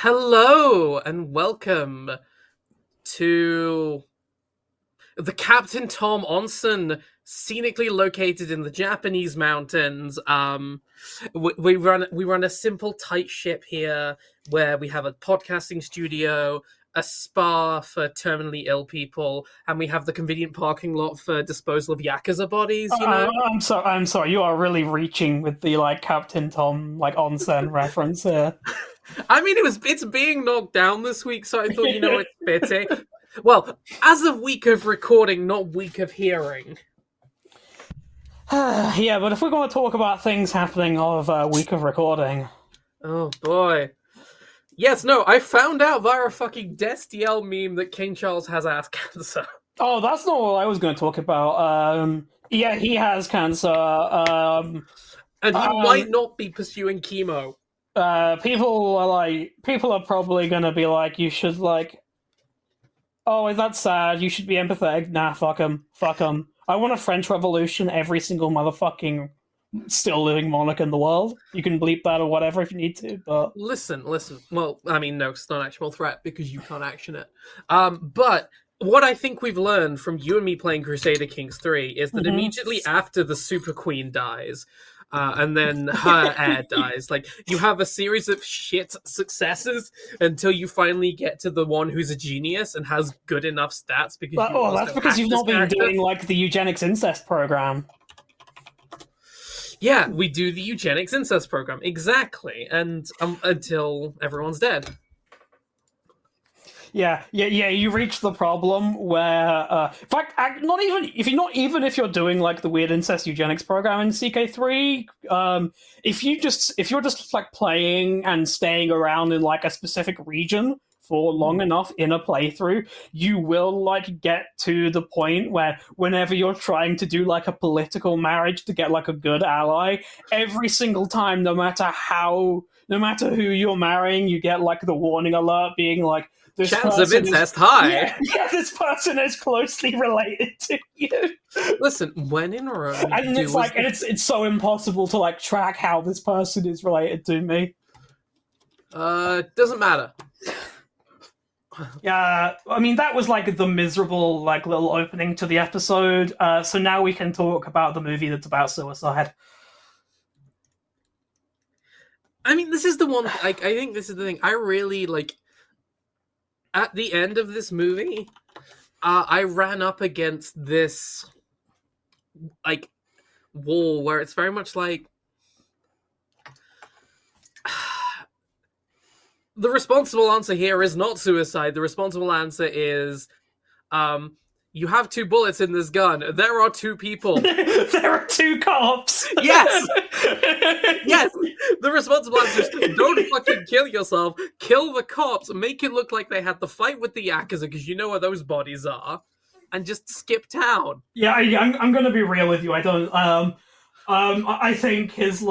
Hello and welcome to the Captain Tom Onsen, scenically located in the Japanese mountains. We run a simple, tight ship here, where we have a podcasting studio, a spa for terminally ill people, and we have the convenient parking lot for disposal of yakuza bodies. I'm sorry. You are really reaching with the Captain Tom onsen reference here. I mean, it's being knocked down this week, so I thought, it's fitting. Well, as of week of recording, not week of hearing. Yeah, but if we're going to talk about things happening of week of recording, Oh boy. Yes, no, I found out via a fucking Destiel meme that King Charles has ass cancer. oh, that's not what I was going to talk about. Yeah, he has cancer. And he might not be pursuing chemo. People are probably going to be like, you should oh, is that sad? You should be empathetic. Nah, fuck him. I want a French Revolution every single motherfucking still living monarch in the world. You can bleep that or whatever if you need to, but... Listen. Well, I mean, no, it's not an actual threat because you can't action it. But what I think we've learned from you and me playing Crusader Kings 3 is that immediately after the Super Queen dies, and then her heir dies, you have a series of shit successes until you finally get to the one who's a genius and has good enough stats because that's because you've not been doing the eugenics incest program. Yeah, we do the eugenics incest program, exactly, and until everyone's dead. Yeah. You reach the problem where, in fact, not even if you're doing the weird incest eugenics program in CK3, if you're just playing and staying around in a specific region for long enough in a playthrough, you will get to the point where whenever you're trying to do a political marriage to get a good ally, every single time, no matter who you're marrying, you get the warning alert being this chance of incest high. Yeah, this person is closely related to you. Listen, when in Rome, and it's so impossible to track how this person is related to me. Doesn't matter. Yeah, I mean that was the miserable little opening to the episode. So now we can talk about the movie that's about suicide. I mean, this is the one. I think this is the thing. I really at the end of this movie, I ran up against this wall where it's very much the responsible answer here is not suicide. The responsible answer is you have 2 bullets in this gun. There are 2 people. There are 2 cops. Yes. Yes. The responsible answer is don't fucking kill yourself. Kill the cops. Make it look like they had the fight with the Yakuza because you know where those bodies are. And just skip town. Yeah, I'm going to be real with you. I don't... I think his,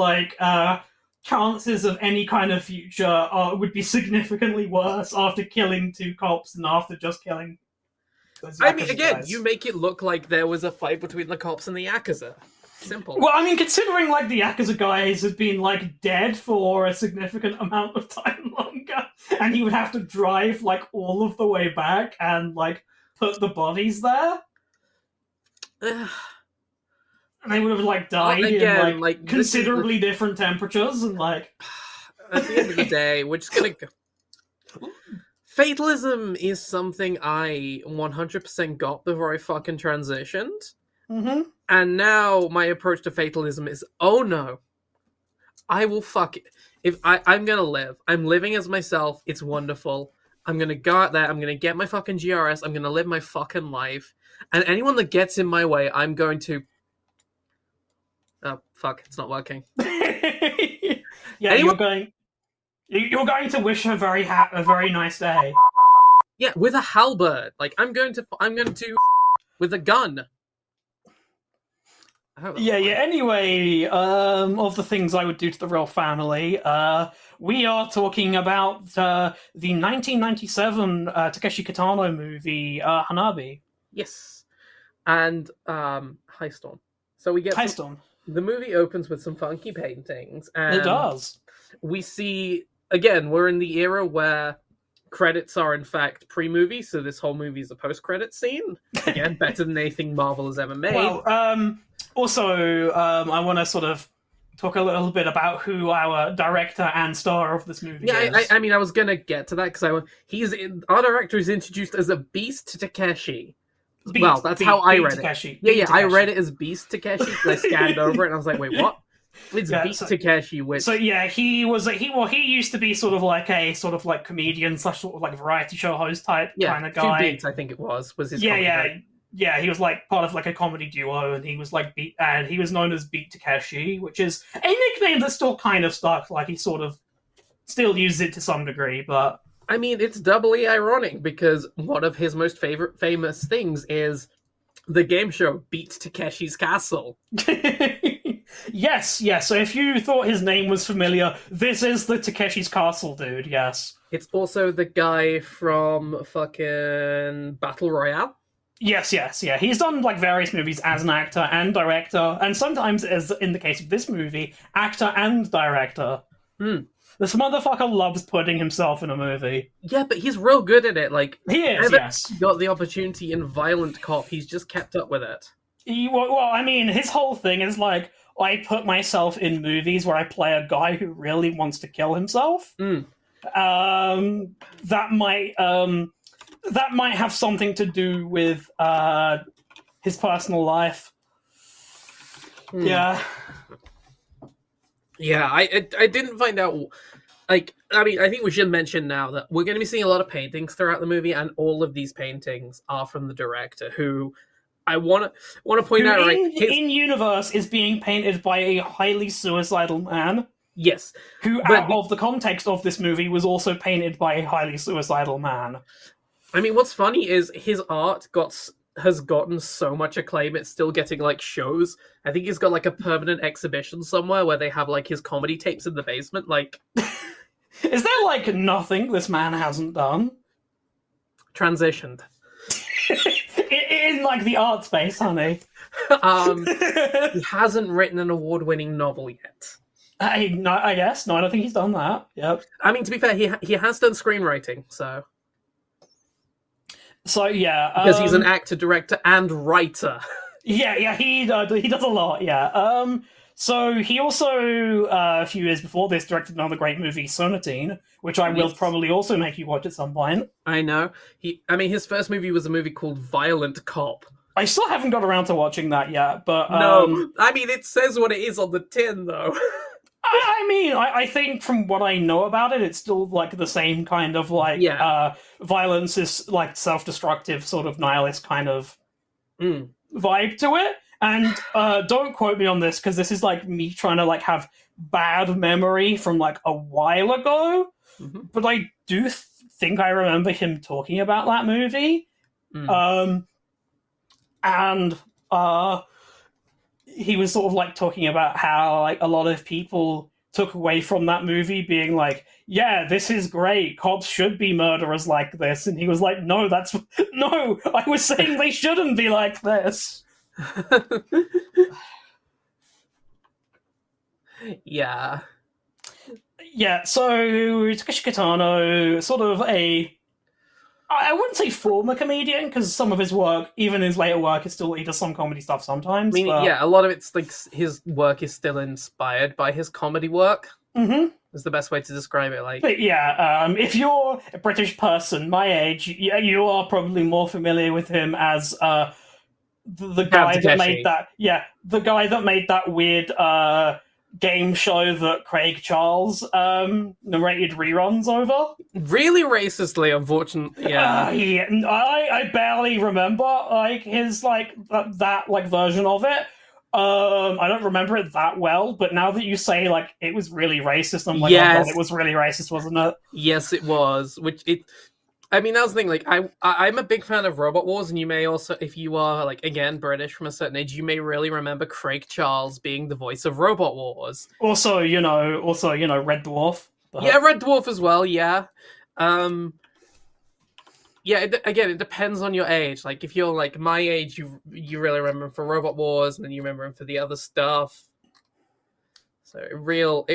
chances of any kind of future would be significantly worse after killing 2 cops than after just killing... I mean, again, guys. You make it look like there was a fight between the cops and the Yakuza. Simple. Well, I mean, considering the Yakuza guys have been dead for a significant amount of time longer, and he would have to drive all of the way back and put the bodies there, and they would have died in considerably different temperatures and At the end of the day, we're just gonna go. Fatalism is something I 100% got before I fucking transitioned. Mm-hmm. And now my approach to fatalism is, oh no, I will fuck it. If I'm gonna live. I'm living as myself. It's wonderful. I'm gonna go out there. I'm gonna get my fucking GRS. I'm gonna live my fucking life. And anyone that gets in my way, I'm going to... Oh, fuck. It's not working. Yeah, You're going to wish her a very nice day. Yeah, with a halberd. I'm going to with a gun. Yeah. Anyway, of the things I would do to the royal family, we are talking about the 1997 Takeshi Kitano movie, Hana-Bi. Yes, and High Storm. So we get High Storm. The movie opens with some funky paintings, and it does. We see again, we're in the era where credits are in fact pre-movie, so this whole movie is a post-credit scene. Again, better than anything Marvel has ever made. Well, also, I want to sort of talk a little bit about who our director and star of this movie is. I mean, I was gonna get to that because our director is introduced as a Beast Takeshi. Well, that's how I read Takeshi. it. I read it as Beast Takeshi. I scanned over it and I was like, wait, what? It's Beast Takeshi. Which he used to be sort of like comedian / sort of like variety show host type kind of guy. 2 Beats, I think it was his. Yeah, he was like part of like a comedy duo, and he was like he was known as Beat Takeshi, which is a nickname that's still kind of stuck. Like he sort of still uses it to some degree, but I mean, it's doubly ironic because one of his most famous things is the game show Beat Takeshi's Castle. Yes. So if you thought his name was familiar, this is the Takeshi's Castle dude. Yes. It's also the guy from fucking Battle Royale. Yes, yeah. He's done like various movies as an actor and director, and sometimes, as in the case of this movie, actor and director. This motherfucker loves putting himself in a movie. Yeah, but he's real good at it. Like he is. Yes, he got the opportunity in Violent Cop. He's just kept up with it. Well, I mean, his whole thing is like, I put myself in movies where I play a guy who really wants to kill himself. That might have something to do with his personal life. Yeah. I didn't find out. Like, I mean, I think we should mention now that we're going to be seeing a lot of paintings throughout the movie, and all of these paintings are from the director, who I want to point out. In universe is being painted by a highly suicidal man. Yes, who out of the context of this movie was also painted by a highly suicidal man. I mean, what's funny is his art has gotten so much acclaim, it's still getting, like, shows. I think he's got, like, a permanent exhibition somewhere where they have, like, his comedy tapes in the basement, like... Is there, like, nothing this man hasn't done? Transitioned. in, like, the art space, honey. He hasn't written an award-winning novel yet. I guess. No, I don't think he's done that. Yep. I mean, to be fair, he has done screenwriting, so... So yeah, because he's an actor, director, and writer. Yeah, he does a lot. Yeah. So he also a few years before this directed another great movie, Sonatine, which I will probably also make you watch at some point. I know. His first movie was a movie called Violent Cop. I still haven't got around to watching that yet, but no. I mean, it says what it is on the tin, though. I mean, I think from what I know about it, it's still like the same kind of like violence is like self-destructive, sort of nihilist kind of vibe to it. And don't quote me on this because this is like me trying to like have bad memory from like a while ago. But I do think I remember him talking about that movie. And he was sort of like talking about how like a lot of people took away from that movie being like, yeah, this is great, cops should be murderers like this, and he was like, no, I was saying they shouldn't be like this. Yeah, so Takeshi Kitano, sort of I wouldn't say former comedian, because some of his work, even his later work, he does some comedy stuff sometimes. I mean, a lot of it's like his work is still inspired by his comedy work. Is the best way to describe it. Like, but yeah, if you're a British person my age, you are probably more familiar with him as the guy that made that. Yeah, the guy that made that weird game show that Craig Charles narrated reruns over. Really racistly, unfortunately. Yeah. I barely remember like his like that like version of it. I don't remember it that well, but now that you say like it was really racist, I'm like, oh God, it was really racist, wasn't it? Yes, it was. I mean, that was the thing. Like, I'm a big fan of Robot Wars, and you may also, if you are like again British from a certain age, you may really remember Craig Charles being the voice of Robot Wars. Also, Red Dwarf. Yeah, Red Dwarf as well. Yeah. It depends on your age. Like, if you're like my age, you really remember him for Robot Wars, and then you remember him for the other stuff. So it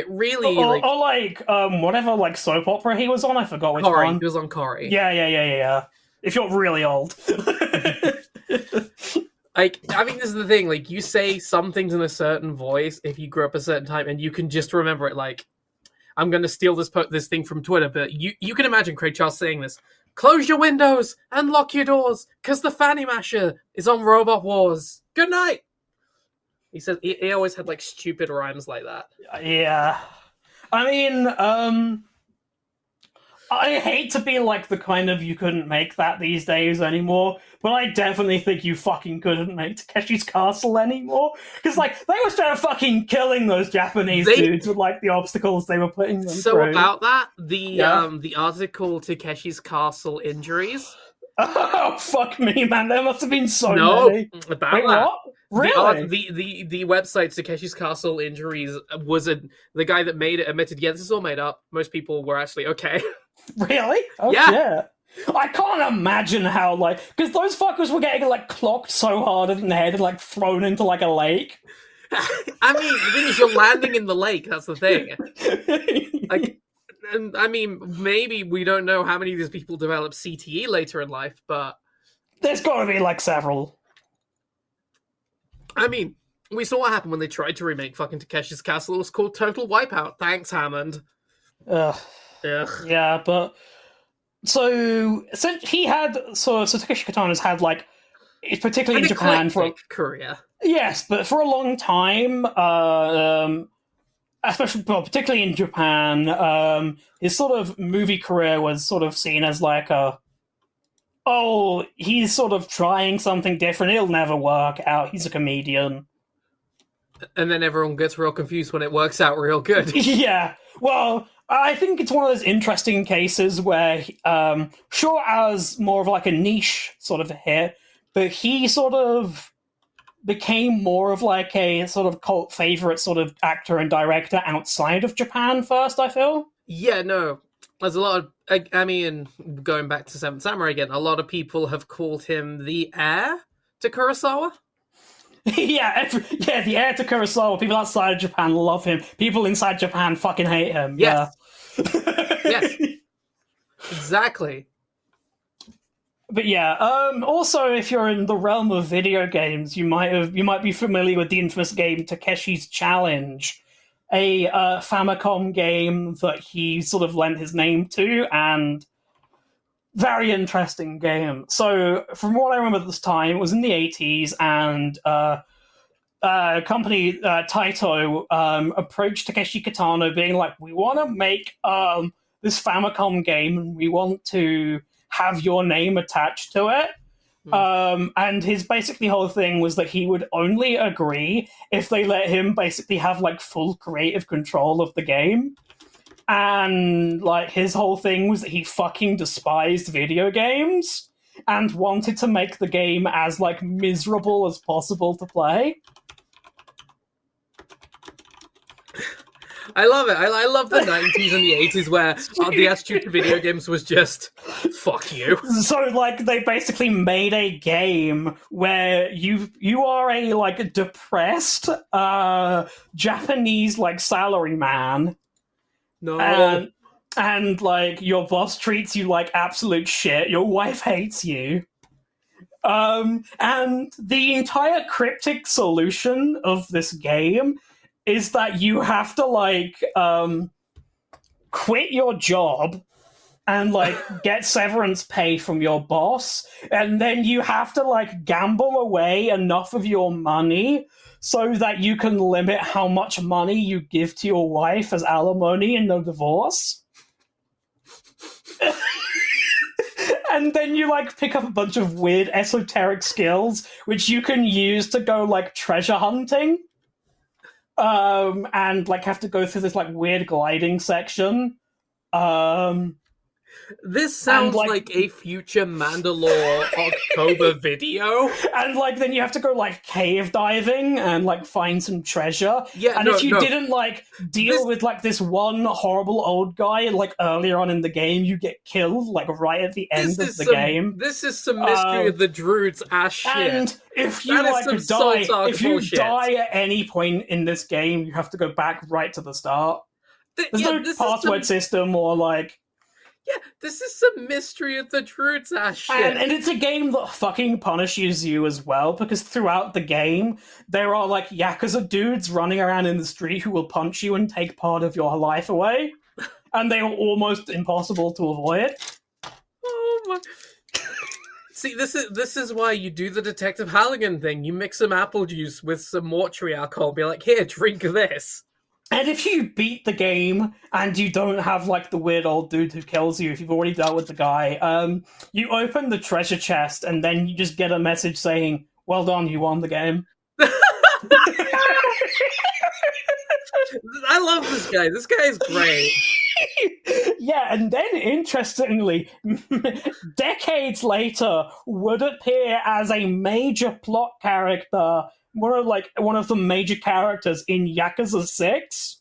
really or like whatever like soap opera he was on. I forgot which Corey. one. He was on Corey. Yeah. If you're really old. Like, I mean, this is the thing. Like, you say some things in a certain voice if you grew up a certain time, and you can just remember it. Like, I'm going to steal this thing from Twitter, but you can imagine Craig Charles saying this. Close your windows and lock your doors, because the Fanny Masher is on Robot Wars. Good night. He said he always had like stupid rhymes like that. Yeah. I mean, I hate to be like the kind of you couldn't make that these days anymore, but I definitely think you fucking couldn't make Takeshi's Castle anymore. Because, like, they were straight fucking killing those Japanese dudes with, like, the obstacles they were putting them through. About that, the article Takeshi's Castle injuries. Oh, fuck me, man. There must have been so many. About Wait, that. what? Really? The website Takeshi's Castle Injuries was the guy that made it admitted, yeah, this is all made up. Most people were actually okay. Really? Oh, yeah. I can't imagine how, like, because those fuckers were getting, like, clocked so hard in the head and, like, thrown into, like, a lake. I mean, the thing is, you're landing in the lake. That's the thing. Like, and I mean, maybe we don't know how many of these people develop CTE later in life, but there's got to be, like, several. I mean, we saw what happened when they tried to remake fucking Takeshi's Castle. It was called Total Wipeout. Thanks, Hammond. Ugh. Yeah, but so he had so Takeshi Kitano's had like, particularly in Japan for Korea. Yes, but for a long time, especially particularly in Japan, his sort of movie career was sort of seen as like he's sort of trying something different. It'll never work out. He's a comedian. And then everyone gets real confused when it works out real good. Yeah. Well, I think it's one of those interesting cases where, sure, as more of like a niche sort of hit, but he sort of became more of like a sort of cult favorite sort of actor and director outside of Japan first, I feel. Yeah, no. There's a lot of, I mean, going back to Seventh Samurai again, a lot of people have called him the heir to Kurosawa. Yeah, the heir to Kurosawa. People outside of Japan love him. People inside Japan fucking hate him. Yes. Yes. Exactly. But yeah, also if you're in the realm of video games, you might be familiar with the infamous game Takeshi's Challenge, a Famicom game that he sort of lent his name to, and very interesting game. So from what I remember at this time, it was in the 80s, and company Taito approached Takeshi Kitano being like, we want to make this Famicom game, and we want to have your name attached to it. And his basically whole thing was that he would only agree if they let him basically have like full creative control of the game. And like his whole thing was that he fucking despised video games and wanted to make the game as like miserable as possible to play. I love it. I love the 90s and the 80s where the attitude to video games was just, fuck you. So, like, they basically made a game where you are a, like, depressed Japanese, like, salaryman. No. And, like, your boss treats you like absolute shit. Your wife hates you. And the entire cryptic solution of this game is that you have to, like, quit your job and, like, get severance pay from your boss, and then you have to, like, gamble away enough of your money so that you can limit how much money you give to your wife as alimony in the divorce. And then you, like, pick up a bunch of weird esoteric skills which you can use to go, like, treasure hunting. And like have to go through this like weird gliding section. And This sounds like- like a future Mandalore October video. And like then you have to go like cave diving and like find some treasure. Yeah, and no, if you no. didn't like deal with like this one horrible old guy like earlier on in the game, you get killed like right at the end of the game. This is some mystery of the Druids ass shit. And if you That is like some die, Soul Talk if you bullshit. die at any point in this game, you have to go back right to the start. There's no password system or like. Yeah, this is some mystery of the Druids ass shit. And it's a game that fucking punishes you as well, because throughout the game, there are like Yakuza dudes running around in the street who will punch you and take part of your life away. And they are almost impossible to avoid. Oh my... See, this is why you do the Detective Halligan thing. You mix some apple juice with some mortuary alcohol, be like, here, drink this. And if you beat the game and you don't have like the weird old dude who kills you, if you've already dealt with the guy, you open the treasure chest and then you just get a message saying, "Well done, you won the game." I love this guy. This guy is great. Yeah, and then interestingly, decades later, would appear as a major plot character, one of the major characters in Yakuza 6.